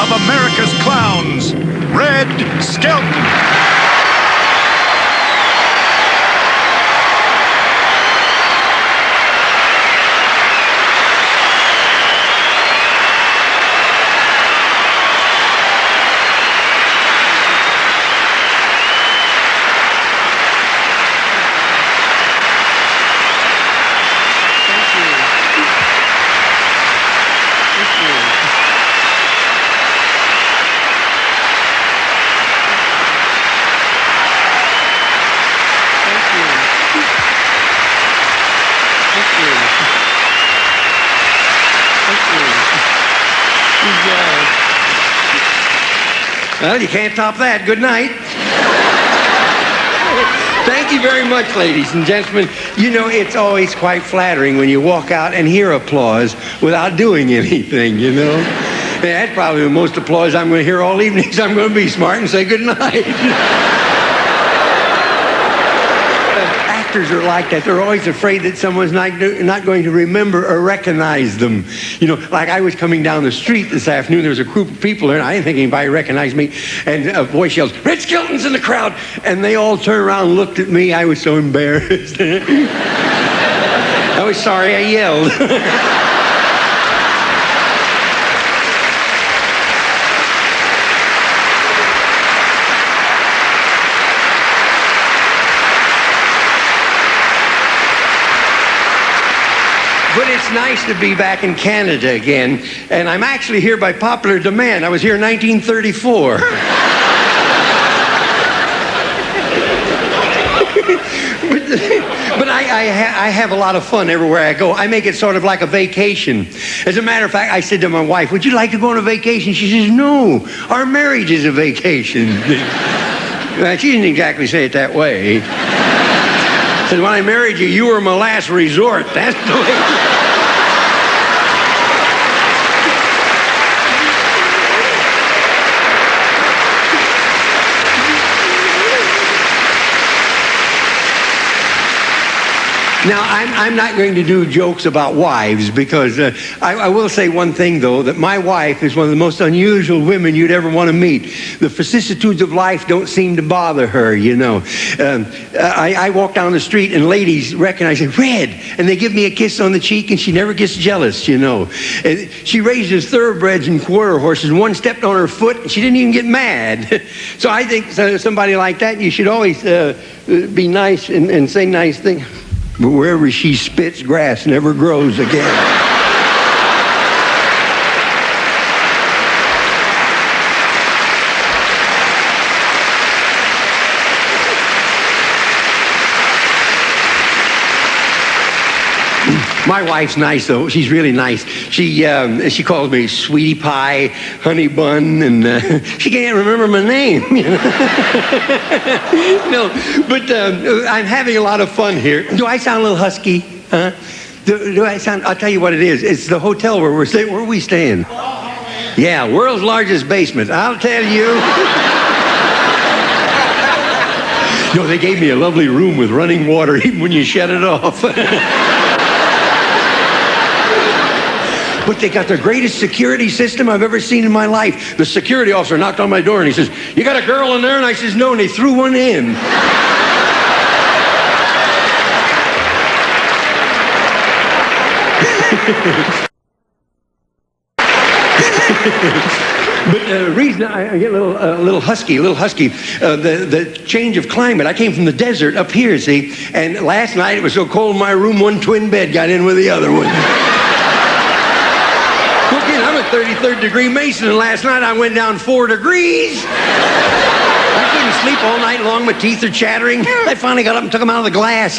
of America's clowns, Red Skelton. Well, you can't top that. Good night. Thank you very much, ladies and gentlemen. You know, it's always quite flattering when you walk out and hear applause without doing anything, you know. And that's probably the most applause I'm going to hear all evening, so I'm going to be smart and say good night. Actors are like that. They're always afraid that someone's not going to remember or recognize them. You know, like I was coming down the street this afternoon. There was a group of people there, and I didn't think anybody recognized me. And a voice yells, "Red Skelton's in the crowd!" And they all turned around and looked at me. I was so embarrassed. I was sorry I yelled. But it's nice to be back in Canada again, and I'm actually here by popular demand. I was here in 1934. But I have a lot of fun everywhere I go. I make it sort of like a vacation. As a matter of fact, I said to my wife, "Would you like to go on a vacation?" She says, "No, our marriage is a vacation." Well, she didn't exactly say it that way. Said, "When I married you, you were my last resort." That's the way. Now, I'm not going to do jokes about wives because I will say one thing, though, that my wife is one of the most unusual women you'd ever want to meet. The vicissitudes of life don't seem to bother her, you know. I walk down the street and ladies recognize it, "Red," and they give me a kiss on the cheek, and she never gets jealous, you know. And she raises thoroughbreds and quarter horses, and one stepped on her foot, and she didn't even get mad. So I think somebody like that, you should always be nice and say nice things. But wherever she spits, grass never grows again. My wife's nice, though. She's really nice. She calls me Sweetie Pie, Honey Bun, and she can't remember my name. No, but I'm having a lot of fun here. Do I sound a little husky? Huh? Do I sound? I'll tell you what it is. It's the hotel where we're staying. Where are we staying? Yeah, world's largest basement. I'll tell you. No, they gave me a lovely room with running water even when you shut it off. But they got the greatest security system I've ever seen in my life. The security officer knocked on my door and he says, "You got a girl in there?" And I says, "No," and they threw one in. But the reason I get a little husky, the change of climate. I came from the desert up here, see, and last night it was so cold in my room, one twin bed got in with the other one. I'm a 33rd degree Mason, and last night I went down 4 degrees. I couldn't sleep all night long. My teeth are chattering. I finally got up and took them out of the glass.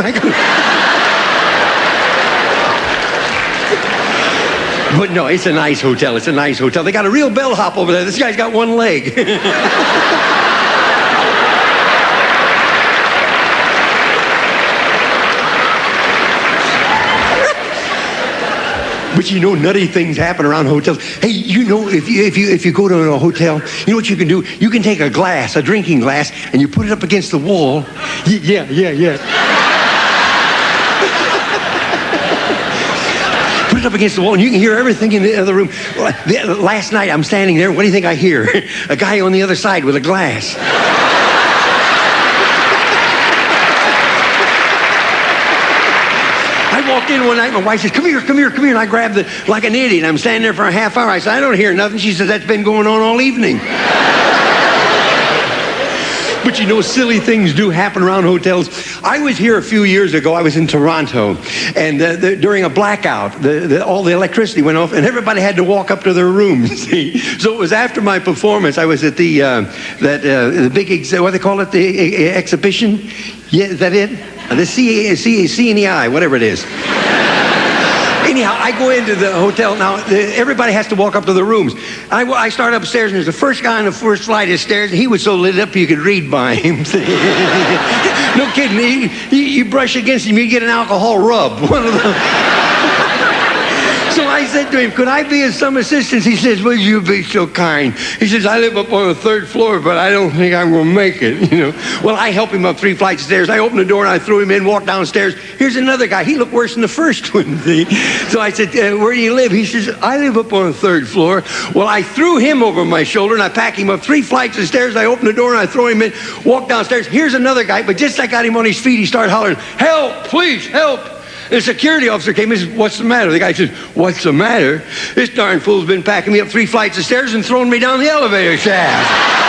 But no, it's a nice hotel. It's a nice hotel. They got a real bellhop over there. This guy's got one leg. But you know, nutty things happen around hotels. Hey, you know, if you go to a hotel, you know what you can do? You can take a glass, a drinking glass, and you put it up against the wall. Yeah. put it up against the wall, and you can hear everything in the other room. Last night, I'm standing there. What do you think I hear? A guy on the other side with a glass. I walked in one night, my wife says, come here, and I grabbed like an idiot. I'm standing there for a half hour. I said, I don't hear nothing. She says, that's been going on all evening. But you know, silly things do happen around hotels. I was here a few years ago. I was in Toronto, and during a blackout, all the electricity went off, and everybody had to walk up to their rooms. See? So it was after my performance. I was at the big, what do they call it, the exhibition? Yeah, is that it? The CNEI, whatever it is. Anyhow, I go into the hotel. Now, everybody has to walk up to the rooms. I start upstairs, and there's the first guy on the first flight of stairs, and he was so lit up you could read by him. No kidding. You brush against him, you get an alcohol rub. One of those. So I said to him, could I be of some assistance? He says, will you be so kind? He says, I live up on the 3rd floor, but I don't think I'm going to make it, you know. Well, I help him up 3 flights of stairs. I open the door, and I threw him in, walk downstairs. Here's another guy. He looked worse than the first one, see? So I said, where do you live? He says, I live up on the 3rd floor. Well, I threw him over my shoulder, and I pack him up 3 flights of stairs. I open the door, and I throw him in, walk downstairs. Here's another guy, but just as I got him on his feet, he started hollering, help, please, help. The security officer came and said, what's the matter? The guy says, what's the matter? This darn fool's been packing me up 3 flights of stairs and throwing me down the elevator shaft.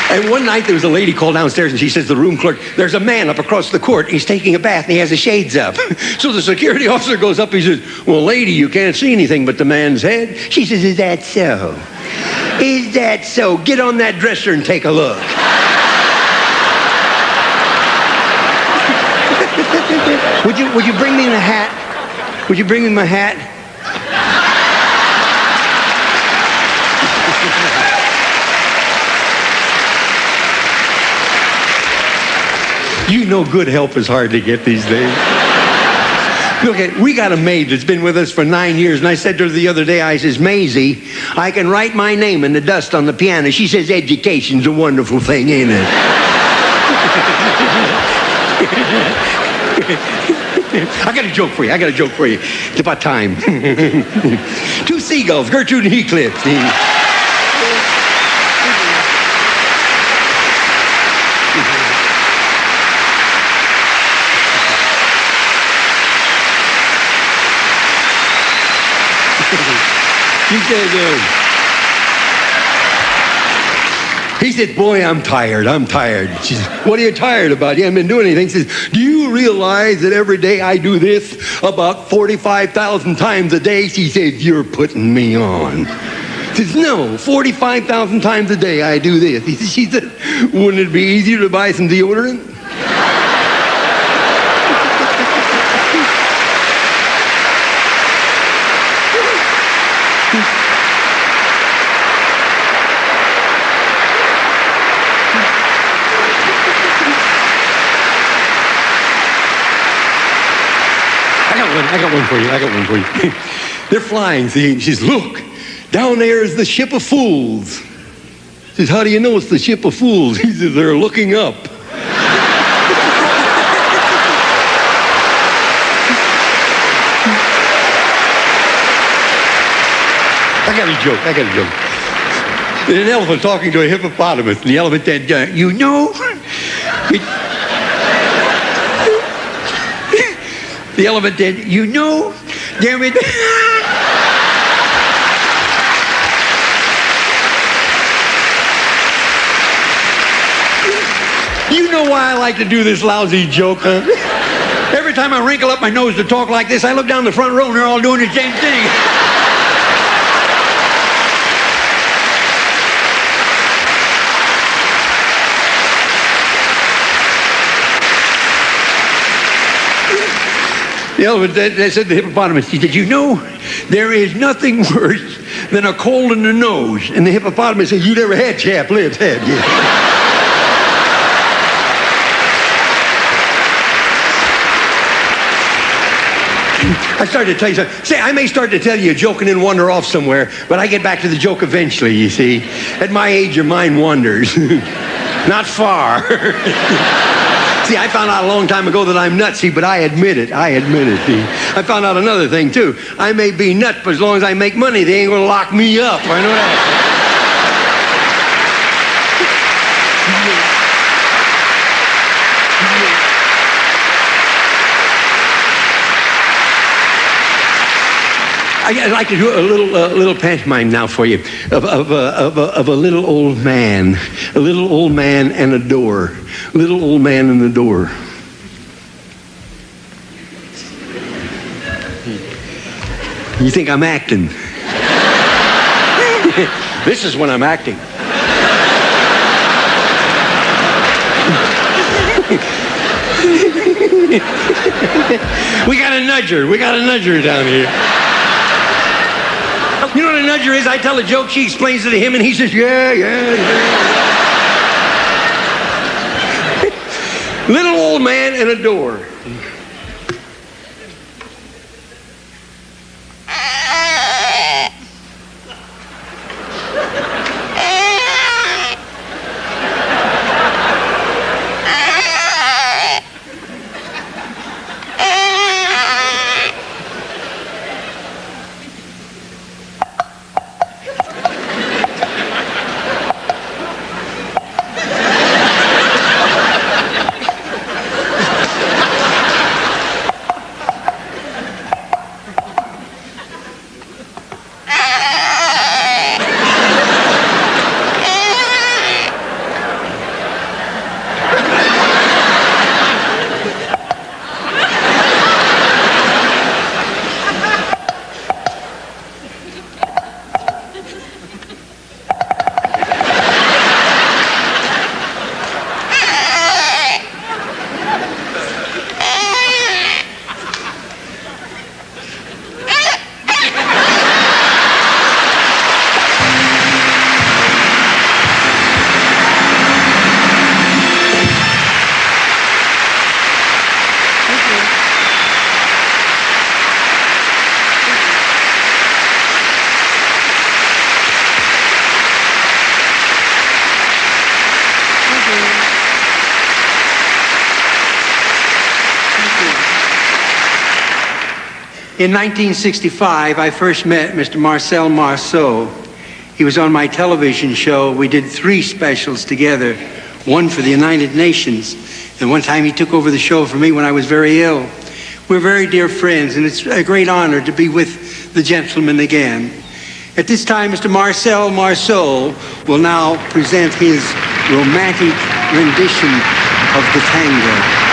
And one night there was a lady called downstairs, and she says to the room clerk, there's a man up across the court. He's taking a bath, and he has the shades up. So the security officer goes up. He says, well, lady, you can't see anything but the man's head. She says, is that so? Is that so? Get on that dresser and take a look. Would you bring me the hat? Would you bring me my hat? You know good help is hard to get these days. Okay, we got a maid that's been with us for 9 years, and I said to her the other day, I says, Maisie, I can write my name in the dust on the piano. She says, education's a wonderful thing, ain't it? I got a joke for you. It's about time. 2 seagulls, Gertrude and Heathcliff. He said, boy, I'm tired. She said, what are you tired about? You haven't been doing anything. He says, do you realize that every day I do this about 45,000 times a day? She says, you're putting me on. He says, no, 45,000 times a day I do this. She said, wouldn't it be easier to buy some deodorant? I got one for you. They're flying, see, and she says, look, down there is the ship of fools. She says, how do you know it's the ship of fools? He says, they're looking up. I got a joke. There's an elephant talking to a hippopotamus, and the elephant said, you know... The elephant said, you know, damn it. You know why I like to do this lousy joke, huh? Every time I wrinkle up my nose to talk like this, I look down the front row and they're all doing the same thing. The elephant, they said to the hippopotamus, he said, you know, there is nothing worse than a cold in the nose. And the hippopotamus said, you never had chapped lips, have you? I started to tell you something. Say, I may start to tell you a joke and then wander off somewhere, but I get back to the joke eventually, you see. At my age, your mind wanders. Not far. See, I found out a long time ago that I'm nutsy, but I admit it. See. I found out another thing, too. I may be nuts, but as long as I make money, they ain't going to lock me up. I know that. I'd like to do a little pantomime now for you of a little old man, and a door. Little old man and the door. You think I'm acting? This is when I'm acting. We got a nudger down here. You know what a nudger is? I tell a joke, she explains it to him, and he says, yeah. Little old man and a door. In 1965, I first met Mr. Marcel Marceau. He was on my television show. We did 3 specials together, one for the United Nations, and one time he took over the show for me when I was very ill. We're very dear friends, and it's a great honor to be with the gentleman again. At this time, Mr. Marcel Marceau will now present his romantic rendition of the Tango.